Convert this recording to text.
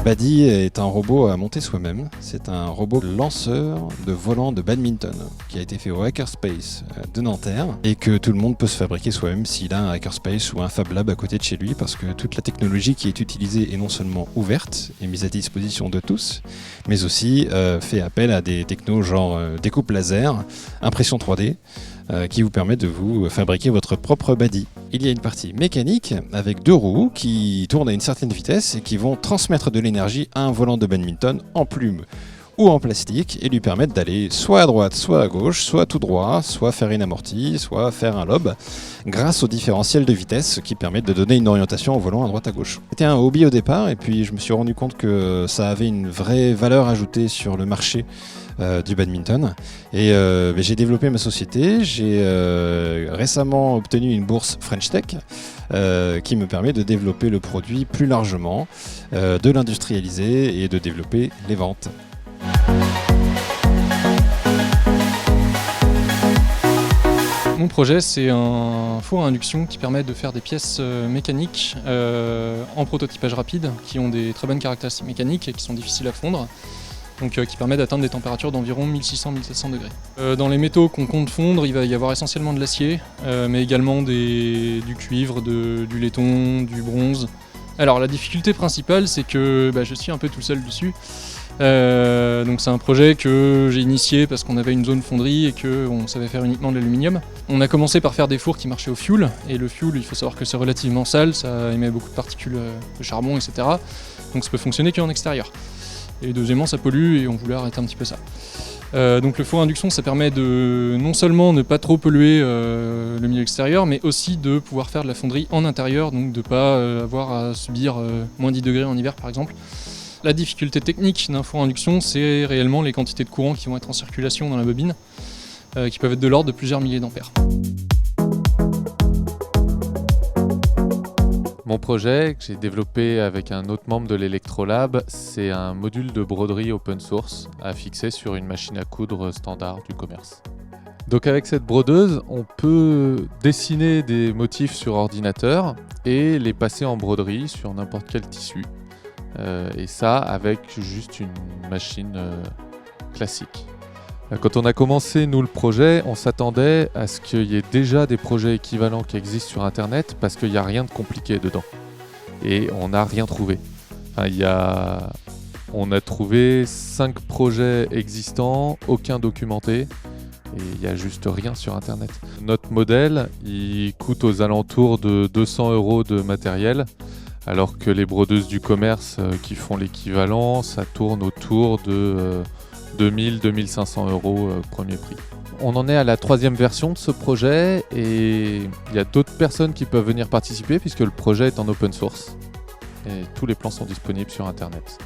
Buddy est un robot à monter soi-même. C'est un robot lanceur de volant de badminton qui a été fait au Hackerspace de Nanterre et que tout le monde peut se fabriquer soi-même s'il a un Hackerspace ou un Fab Lab à côté de chez lui, parce que toute la technologie qui est utilisée est non seulement ouverte et mise à disposition de tous, mais aussi fait appel à des technos genre découpe laser, impression 3D, qui vous permet de vous fabriquer votre propre Buddy. Il y a une partie mécanique avec 2 roues qui tournent à une certaine vitesse et qui vont transmettre de l'énergie à un volant de badminton en plume ou en plastique et lui permettre d'aller soit à droite, soit à gauche, soit tout droit, soit faire une amortie, soit faire un lob, grâce au différentiel de vitesse qui permet de donner une orientation au volant à droite à gauche. C'était un hobby au départ et puis je me suis rendu compte que ça avait une vraie valeur ajoutée sur le marché du badminton et j'ai développé ma société. J'ai récemment obtenu une bourse French Tech qui me permet de développer le produit plus largement, de l'industrialiser et de développer les ventes. Mon projet, c'est un four à induction qui permet de faire des pièces mécaniques en prototypage rapide, qui ont des très bonnes caractéristiques mécaniques et qui sont difficiles à fondre, donc qui permet d'atteindre des températures d'environ 1600-1700 degrés. Dans les métaux qu'on compte fondre, il va y avoir essentiellement de l'acier, mais également du cuivre, du laiton, du bronze. Alors la difficulté principale, c'est que je suis un peu tout seul dessus. Donc c'est un projet que j'ai initié parce qu'on avait une zone fonderie et qu'on savait faire uniquement de l'aluminium. On a commencé par faire des fours qui marchaient au fioul, et le fioul, il faut savoir que c'est relativement sale, ça émet beaucoup de particules de charbon, etc. Donc ça peut fonctionner qu'en extérieur. Et deuxièmement, ça pollue et on voulait arrêter un petit peu ça. Donc le four à induction, ça permet de non seulement ne pas trop polluer le milieu extérieur, mais aussi de pouvoir faire de la fonderie en intérieur, donc de ne pas avoir à subir moins 10 degrés en hiver par exemple. La difficulté technique d'un four à induction, c'est réellement les quantités de courant qui vont être en circulation dans la bobine, qui peuvent être de l'ordre de plusieurs milliers d'ampères. Mon projet, que j'ai développé avec un autre membre de l'Electrolab, c'est un module de broderie open source à fixer sur une machine à coudre standard du commerce. Donc avec cette brodeuse, on peut dessiner des motifs sur ordinateur et les passer en broderie sur n'importe quel tissu. Et ça avec juste une machine classique. Quand on a commencé nous le projet, on s'attendait à ce qu'il y ait déjà des projets équivalents qui existent sur internet parce qu'il n'y a rien de compliqué dedans. Et on n'a rien trouvé. On a trouvé 5 projets existants, aucun documenté, et il n'y a juste rien sur internet. Notre modèle, il coûte aux alentours de 200 € de matériel, alors que les brodeuses du commerce qui font l'équivalent, ça tourne autour de 2000-2500 € premier prix. On en est à la 3e version de ce projet et il y a d'autres personnes qui peuvent venir participer puisque le projet est en open source et tous les plans sont disponibles sur internet.